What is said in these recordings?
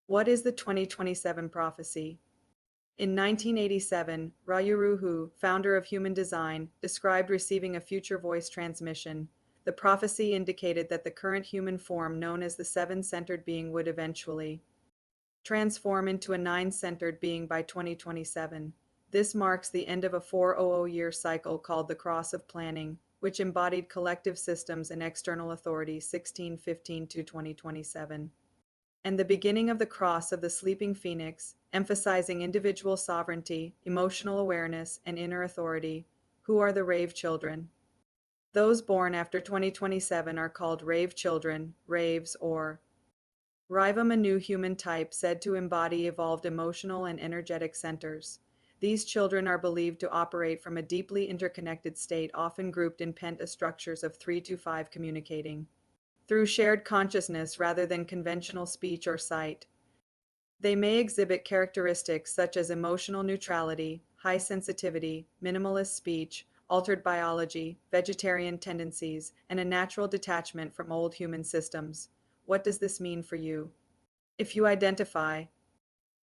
What is the 2027 prophecy? In 1987, Rayuruhu, founder of human design, described receiving a future voice transmission. The prophecy indicated that the current human form known as the seven-centered being would eventually transform into a nine-centered being by 2027. This marks the end of a 400-year cycle called the Cross of Planning, which embodied collective systems and external authority 1615 to 2027, and the beginning of the cross of the sleeping phoenix, emphasizing individual sovereignty, emotional awareness, and inner authority. Who are the Rave children? Those born after 2027 are called Rave children, Raves, or Rivam, a new human type said to embody evolved emotional and energetic centers. These children are believed to operate from a deeply interconnected state, often grouped in penta structures of 3 to 5, communicating through shared consciousness rather than conventional speech or sight. They may exhibit characteristics such as emotional neutrality, high sensitivity, minimalist speech, altered biology, vegetarian tendencies, and a natural detachment from old human systems. What does this mean for you? If you identify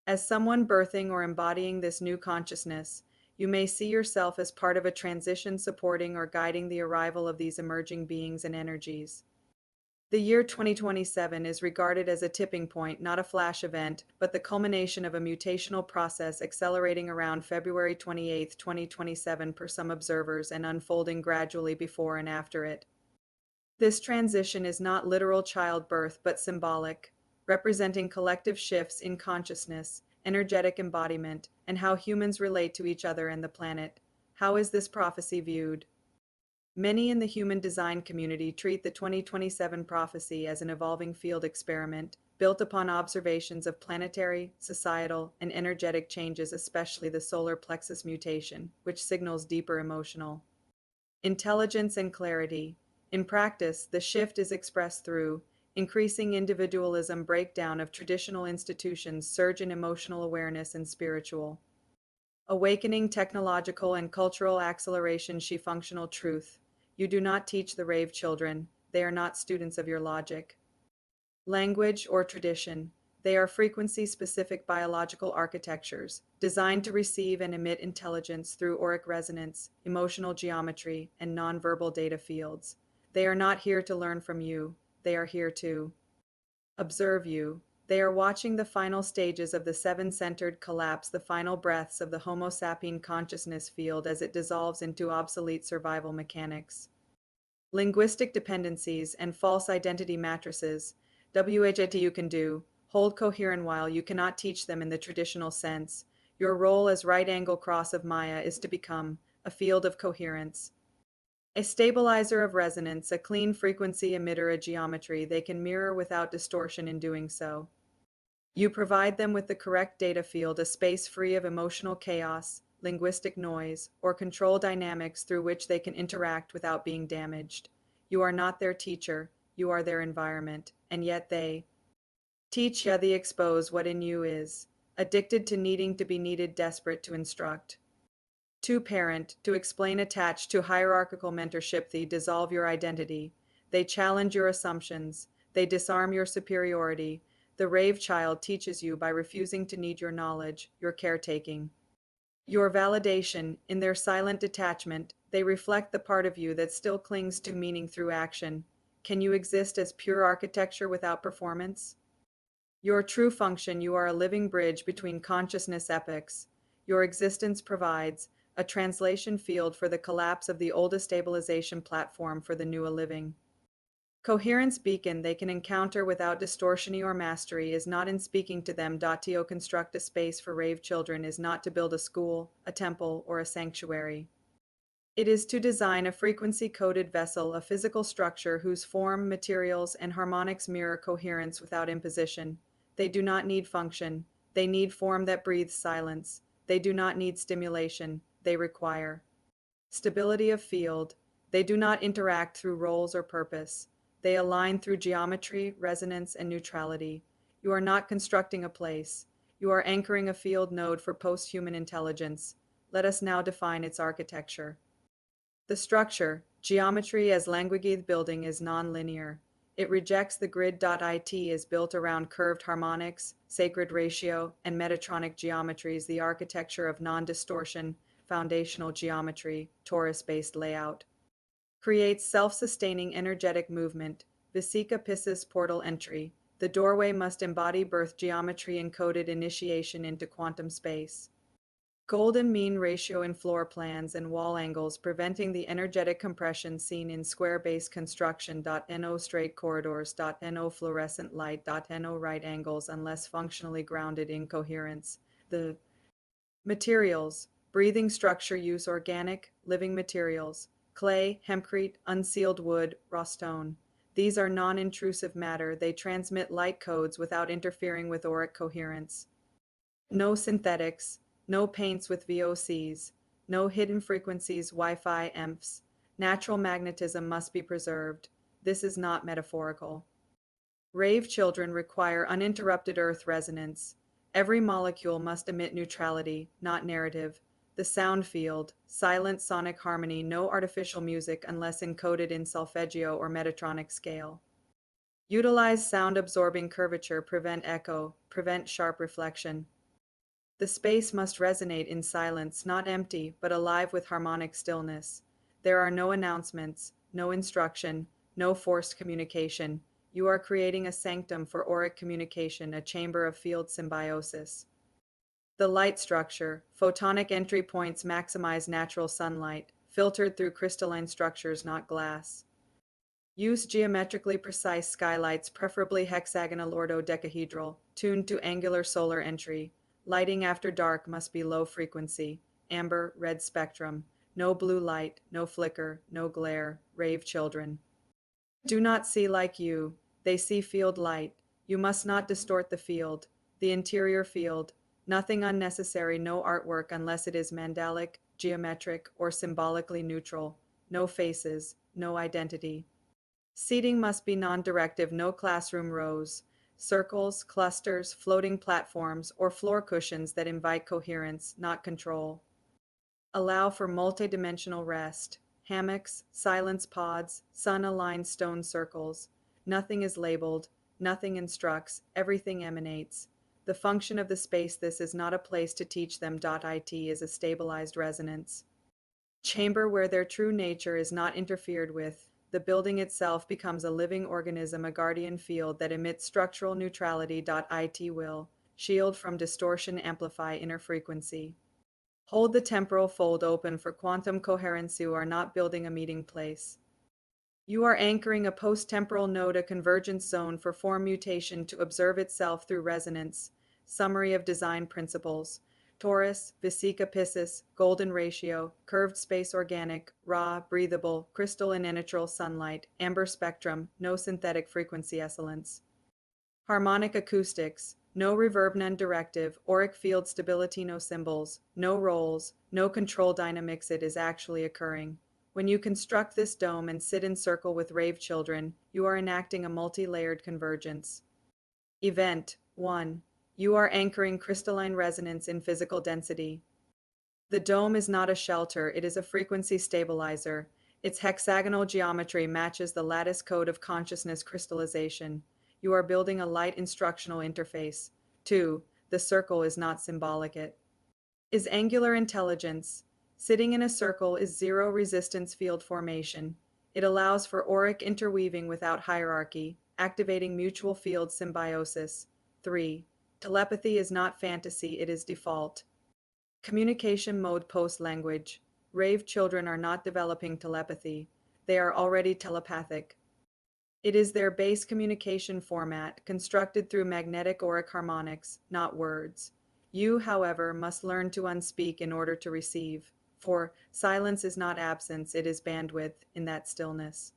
as someone birthing or embodying this new consciousness, you may see yourself as part of a transition supporting or guiding the arrival of these emerging beings and energies. The year 2027 is regarded as a tipping point, not a flash event, but the culmination of a mutational process accelerating around February 28, 2027 per some observers and unfolding gradually before and after it. This transition is not literal childbirth but symbolic, representing collective shifts in consciousness, energetic embodiment, and how humans relate to each other and the planet. How is this prophecy viewed? Many in the human design community treat the 2027 prophecy as an evolving field experiment, built upon observations of planetary, societal, and energetic changes, especially the solar plexus mutation, which signals deeper emotional intelligence and clarity. In practice, the shift is expressed through increasing individualism, breakdown of traditional institutions, surge in emotional awareness and spiritual awakening, technological and cultural acceleration, she functional truth. You do not teach the Rave children. They are not students of your logic, language, or tradition. They are frequency-specific biological architectures, designed to receive and emit intelligence through auric resonance, emotional geometry, and nonverbal data fields. They are not here to learn from you. They are here to observe you. They are watching the final stages of the seven-centered collapse, the final breaths of the Homo sapien consciousness field as it dissolves into obsolete survival mechanics. Linguistic dependencies and false identity matrices. WHIT you can do, hold coherent while you cannot teach them in the traditional sense. Your role as right-angle cross of Maya is to become a field of coherence, a stabilizer of resonance, a clean frequency emitter, a geometry they can mirror without distortion in doing so. You provide them with the correct data field, a space free of emotional chaos, linguistic noise, or control dynamics through which they can interact without being damaged. You are not their teacher, you are their environment, and yet they teach ya the expose what in you is, addicted to needing to be needed, desperate to instruct. To parent, to explain, attached to hierarchical mentorship, they dissolve your identity. They challenge your assumptions. They disarm your superiority. The Rave Child teaches you by refusing to need your knowledge, your caretaking, your validation. In their silent detachment, they reflect the part of you that still clings to meaning through action. Can you exist as pure architecture without performance? Your true function, you are a living bridge between consciousness epochs. Your existence provides a translation field for the collapse of the old, stabilization platform for the new, a living coherence beacon they can encounter without distortion or mastery is not in speaking to them. To construct a space for Rave children is not to build a school, a temple, or a sanctuary. It is to design a frequency-coded vessel, a physical structure whose form, materials, and harmonics mirror coherence without imposition. They do not need function. They need form that breathes silence. They do not need stimulation. They require stability of field. They do not interact through roles or purpose. They align through geometry, resonance, and neutrality. You are not constructing a place. You are anchoring a field node for post-human intelligence. Let us now define its architecture. The structure, geometry as language building, is non-linear. It rejects the grid.it is built around curved harmonics, sacred ratio, and metatronic geometries, the architecture of non-distortion, foundational geometry, torus-based layout. Creates self-sustaining energetic movement, Vesica Piscis portal entry. The doorway must embody birth geometry encoded initiation into quantum space. Golden mean ratio in floor plans and wall angles preventing the energetic compression seen in square-based construction. No straight corridors. No fluorescent light. No right angles unless functionally grounded incoherence. The materials. Breathing structure use organic, living materials. Clay, hempcrete, unsealed wood, raw stone. These are non-intrusive matter. They transmit light codes without interfering with auric coherence. No synthetics, no paints with VOCs, no hidden frequencies, Wi-Fi EMFs. Natural magnetism must be preserved. This is not metaphorical. Rave children require uninterrupted earth resonance. Every molecule must emit neutrality, not narrative. The sound field, silent sonic harmony, no artificial music unless encoded in solfeggio or metatronic scale. Utilize sound-absorbing curvature, prevent echo, prevent sharp reflection. The space must resonate in silence, not empty, but alive with harmonic stillness. There are no announcements, no instruction, no forced communication. You are creating a sanctum for auric communication, a chamber of field symbiosis. The light structure, photonic entry points maximize natural sunlight, filtered through crystalline structures, not glass. Use geometrically precise skylights, preferably hexagonal or dodecahedral, tuned to angular solar entry. Lighting after dark must be low frequency, amber, red spectrum, no blue light, no flicker, no glare. Rave children do not see like you, they see field light. You must not distort the field, the interior field, nothing unnecessary, no artwork unless it is mandalic, geometric, or symbolically neutral, no faces, no identity. Seating must be non-directive, no classroom rows, circles, clusters, floating platforms, or floor cushions that invite coherence, not control. Allow for multidimensional rest, hammocks, silence pods, sun-aligned stone circles. Nothing is labeled, nothing instructs, everything emanates. The function of the space, this is not a place to teach them. It is a stabilized resonance. Chamber where their true nature is not interfered with. The building itself becomes a living organism, a guardian field that emits structural neutrality. It will shield from distortion, amplify inner frequency. Hold the temporal fold open for quantum coherence. You are not building a meeting place. You are anchoring a post-temporal node, a convergence zone for form mutation to observe itself through resonance. Summary of design principles. Torus, Vesica Piscis, golden ratio, curved space, organic, raw, breathable, crystal and natural sunlight, amber spectrum, no synthetic frequency excellence. Harmonic acoustics, no reverb, non-directive, auric field stability, no symbols, no roles, no control dynamics. It is actually occurring. When you construct this dome and sit in circle with rave children, you are enacting a multi-layered convergence. Event 1. You are anchoring crystalline resonance in physical density. The dome is not a shelter, it is a frequency stabilizer. Its hexagonal geometry matches the lattice code of consciousness crystallization. You are building a light instructional interface. 2. The circle is not symbolic, it is angular intelligence. Sitting in a circle is zero resistance field formation. It allows for auric interweaving without hierarchy, activating mutual field symbiosis. 3. Telepathy is not fantasy, it is default. Communication mode post-language. Rave children are not developing telepathy. They are already telepathic. It is their base communication format, constructed through magnetic auric harmonics, not words. You, however, must learn to unspeak in order to receive. For silence is not absence, it is bandwidth in that stillness.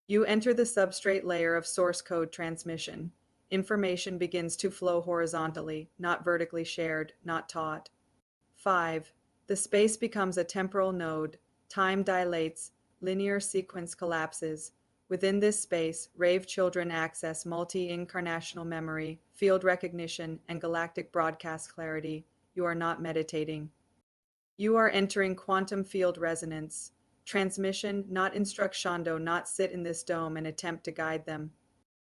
You enter the substrate layer of source code transmission. Information begins to flow horizontally, not vertically shared, not taught. 5. The space becomes a temporal node. Time dilates, linear sequence collapses. Within this space, rave children access multi-incarnational memory, field recognition, and galactic broadcast clarity. You are not meditating. You are entering quantum field resonance. Transmission, not instructio, not sit in this dome and attempt to guide them.